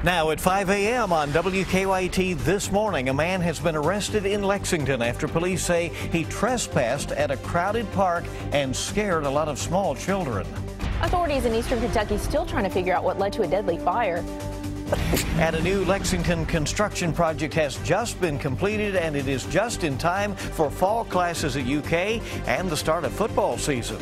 Now at 5 a.m. on WKYT this morning, a man has been arrested in Lexington after police say he trespassed at a crowded park and scared a lot of small children. Authorities in eastern Kentucky still trying to figure out what led to a deadly fire. And a new Lexington construction project has just been completed, and it is just in time for fall classes at UK and the start of football season.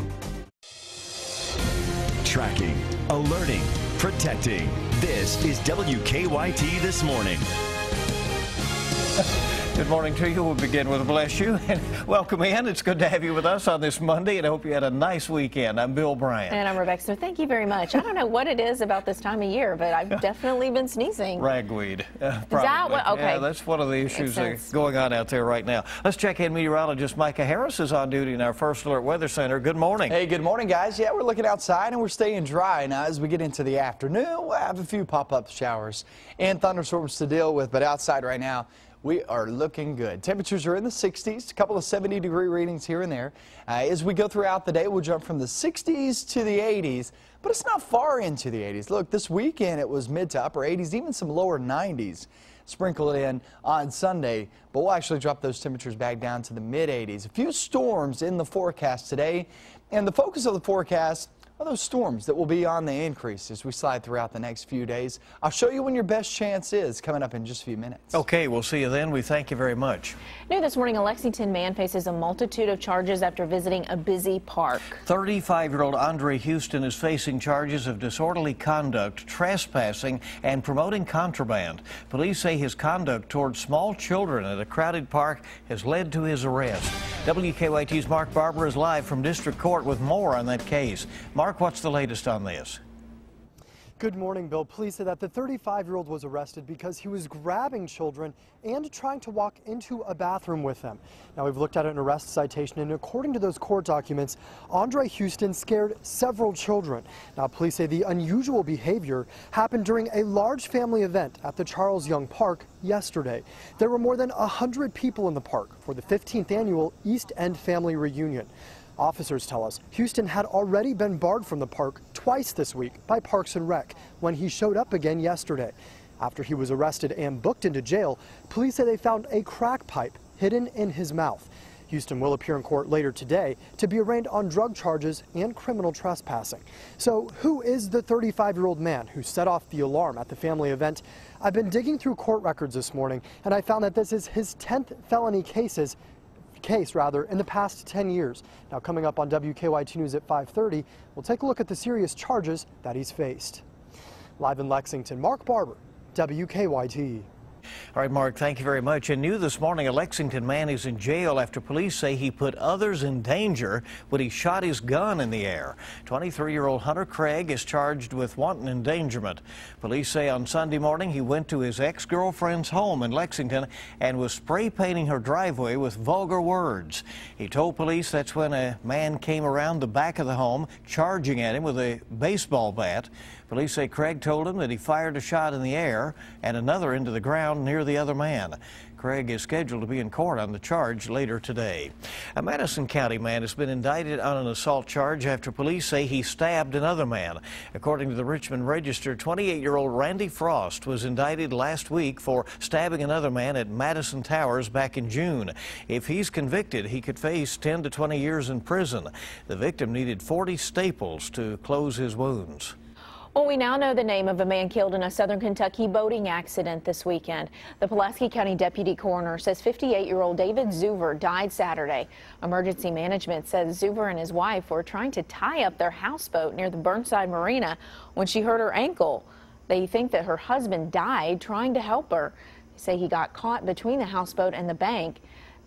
Tracking, alerting, protecting. This is WKYT This Morning. Good morning to you. We'll begin with a bless you and welcome in. It's good to have you with us on this Monday, and I hope you had a nice weekend. I'm Bill Bryant. And I'm Rebecca. So thank you very much. I don't know what it is about this time of year, but I've definitely been sneezing. Ragweed. Is that what? Okay. Yeah, that's one of the issues going on out there right now. Let's check in. Meteorologist Micah Harris is on duty in our First Alert Weather Center. Good morning. Hey, good morning, guys. Yeah, we're looking outside and we're staying dry. Now, as we get into the afternoon, we'll have a few pop-up showers and thunderstorms to deal with, but outside right now, we are looking good. Temperatures are in the 60s, a couple of 70-degree readings here and there. As we go throughout the day, we'll jump from the 60s to the 80s, but it's not far into the 80s. Look, this weekend it was mid to upper 80s, even some lower 90s sprinkled in on Sunday, but we'll actually drop those temperatures back down to the mid 80s. A few storms in the forecast today, and the focus of the forecast are those storms that will be on the increase as we slide throughout the next few days. I'll show you when your best chance is coming up in just a few minutes. Okay, we'll see you then. We thank you very much. New this morning, a Lexington man faces a multitude of charges after visiting a busy park. 35-year-old Andre Houston is facing charges of disorderly conduct, trespassing, and promoting contraband. Police say his conduct towards small children at a crowded park has led to his arrest. WKYT's Mark Barber is live from District Court with more on that case. Mark, what's the latest on this? Good morning, Bill. Police say that the 35-year-old was arrested because he was grabbing children and trying to walk into a bathroom with them. Now, we've looked at an arrest citation, and according to those court documents, Andre Houston scared several children. Now, police say the unusual behavior happened during a large family event at the Charles Young Park yesterday. There were more than 100 people in the park for the 15th annual East End Family Reunion. Officers tell us Houston had already been barred from the park twice this week by Parks and Rec when he showed up again yesterday. After he was arrested and booked into jail, police say they found a crack pipe hidden in his mouth. Houston will appear in court later today to be arraigned on drug charges and criminal trespassing. So who is the 35-year-old man who set off the alarm at the family event? I've been digging through court records this morning, and I found that this is his 10th felony case in the past 10 years. Now, coming up on WKYT News at 5:30, we'll take a look at the serious charges that he's faced. Live in Lexington, Mark Barber, WKYT. All right, Mark, thank you very much. And new this morning, a Lexington man is in jail after police say he put others in danger when he shot his gun in the air. 23-year-old Hunter Craig is charged with wanton endangerment. Police say on Sunday morning he went to his ex-girlfriend's home in Lexington and was spray painting her driveway with vulgar words. He told police that's when a man came around the back of the home charging at him with a baseball bat. Police say Craig told him that he fired a shot in the air and another into the ground near the other man. Craig is scheduled to be in court on the charge later today. A Madison County man has been indicted on an assault charge after police say he stabbed another man. According to the Richmond Register, 28-year-old Randy Frost was indicted last week for stabbing another man at Madison Towers back in June. If he's convicted, he could face 10 to 20 years in prison. The victim needed 40 staples to close his wounds. Well, we now know the name of a man killed in a southern Kentucky boating accident this weekend. The Pulaski County Deputy Coroner says 58-year-old David Zuver died Saturday. Emergency management says Zuver and his wife were trying to tie up their houseboat near the Burnside Marina when she hurt her ankle. They think that her husband died trying to help her. They say he got caught between the houseboat and the bank.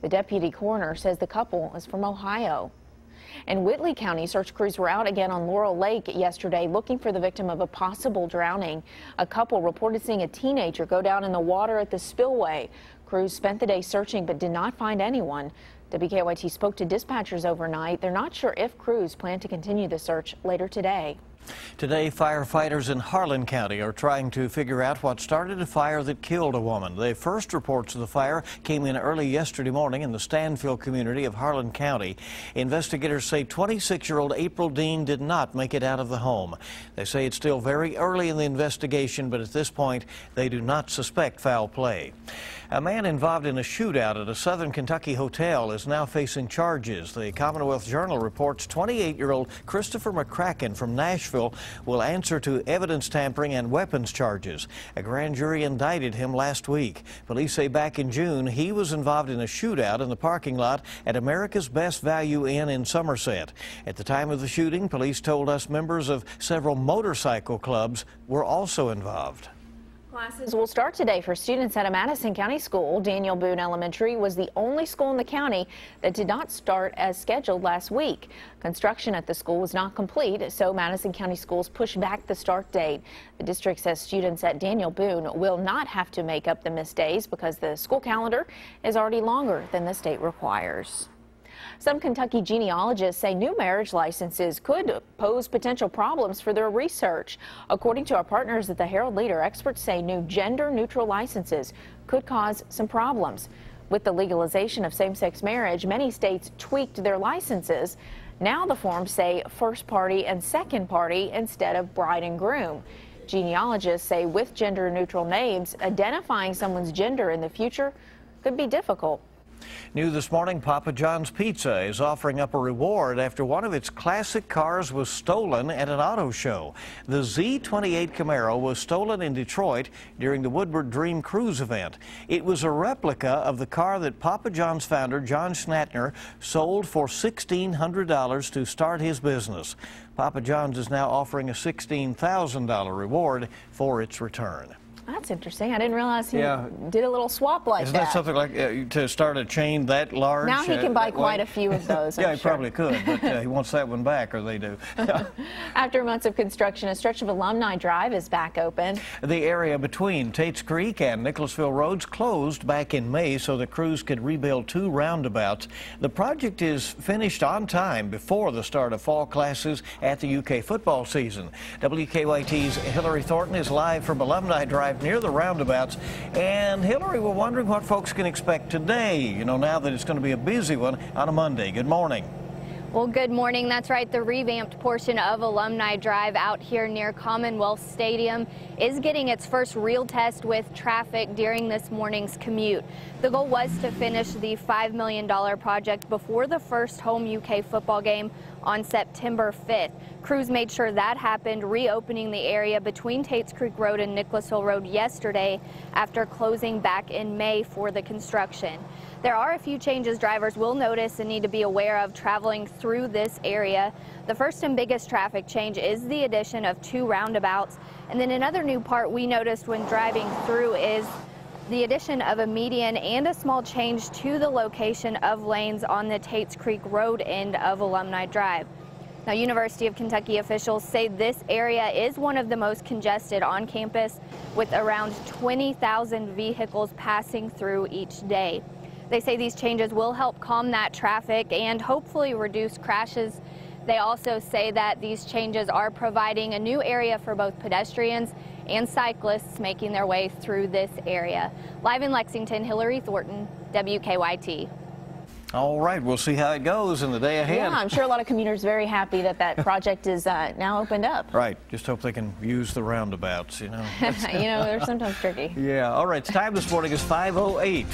The deputy coroner says the couple is from Ohio. In Whitley County, search crews were out again on Laurel Lake yesterday looking for the victim of a possible drowning. A couple reported seeing a teenager go down in the water at the spillway. Crews spent the day searching but did not find anyone. WKYT spoke to dispatchers overnight. They're not sure if crews plan to continue the search later today. Today, firefighters in Harlan County are trying to figure out what started a fire that killed a woman. The first reports of the fire came in early yesterday morning in the Stanfield community of Harlan County. Investigators say 26-year-old April Dean did not make it out of the home. They say it's still very early in the investigation, but at this point, they do not suspect foul play. A man involved in a shootout at a Southern Kentucky hotel is now facing charges. The Commonwealth Journal reports 28-year-old Christopher McCracken from Nashville will answer to evidence tampering and weapons charges. A grand jury indicted him last week. Police say back in June he was involved in a shootout in the parking lot at America's Best Value Inn in Somerset. At the time of the shooting, police told us members of several motorcycle clubs were also involved. Classes will start today for students at a Madison County school. Daniel Boone Elementary was the only school in the county that did not start as scheduled last week. Construction at the school was not complete, so Madison County schools pushed back the start date. The district says students at Daniel Boone will not have to make up the missed days because the school calendar is already longer than the state requires. Some Kentucky genealogists say new marriage licenses could pose potential problems for their research. According to our partners at the Herald Leader, experts say new gender-neutral licenses could cause some problems. With the legalization of same-sex marriage, many states tweaked their licenses. Now the forms say first party and second party instead of bride and groom. Genealogists say with gender-neutral names, identifying someone's gender in the future could be difficult. New this morning, Papa John's Pizza is offering up a reward after one of its classic cars was stolen at an auto show. The Z28 Camaro was stolen in Detroit during the Woodward Dream Cruise event. It was a replica of the car that Papa John's founder John Schnatner sold for $1,600 to start his business. Papa John's is now offering a $16,000 reward for its return. That's interesting. I didn't realize he did a little swap like that. Isn't that something like to start a chain that large? Now he can buy quite a few of those. Yeah, he probably could, but he wants that one back, or they do. After months of construction, a stretch of Alumni Drive is back open. The area between Tates Creek and Nicholasville Roads closed back in May so the crews could rebuild 2 roundabouts. The project is finished on time before the start of fall classes at the UK football season. WKYT's Hillary Thornton is live from Alumni Drive near the roundabouts. And Hillary, we're wondering what folks can expect today, you know, now that it's going to be a busy one on a Monday. Good morning. Well, good morning. That's right. The revamped portion of Alumni Drive out here near Commonwealth Stadium is getting its first real test with traffic during this morning's commute. The goal was to finish the $5 million project before the first home UK football game on September 5th. Crews made sure that happened, reopening the area between Tates Creek Road and Nicholasville Road yesterday after closing back in May for the construction. There are a few changes drivers will notice and need to be aware of traveling through this area. The first and biggest traffic change is the addition of 2 roundabouts. And then another new part we noticed when driving through is the addition of a median and a small change to the location of lanes on the Tates Creek Road end of Alumni Drive. Now, University of Kentucky officials say this area is one of the most congested on campus, with around 20,000 vehicles passing through each day. They say these changes will help calm that traffic and hopefully reduce crashes. They also say that these changes are providing a new area for both pedestrians and cyclists making their way through this area. Live in Lexington, Hillary Thornton, WKYT. All right, we'll see how it goes in the day ahead. Yeah, I'm sure a lot of commuters very happy that that project is now opened up. Right, just hope they can use the roundabouts, you know. You know, they're sometimes tricky. Yeah, all right, time this morning is 5:08.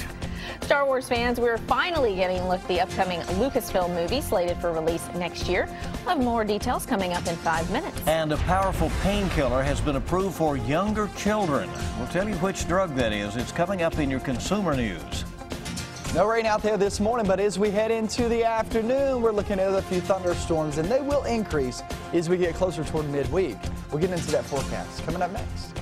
Star Wars fans, we're finally getting a look at the upcoming Lucasfilm movie slated for release next year. We'll have more details coming up in 5 minutes. And a powerful painkiller has been approved for younger children. We'll tell you which drug that is. It's coming up in your consumer news. No rain out there this morning, but as we head into the afternoon, we're looking at a few thunderstorms, and they will increase as we get closer toward midweek. We'll get into that forecast coming up next.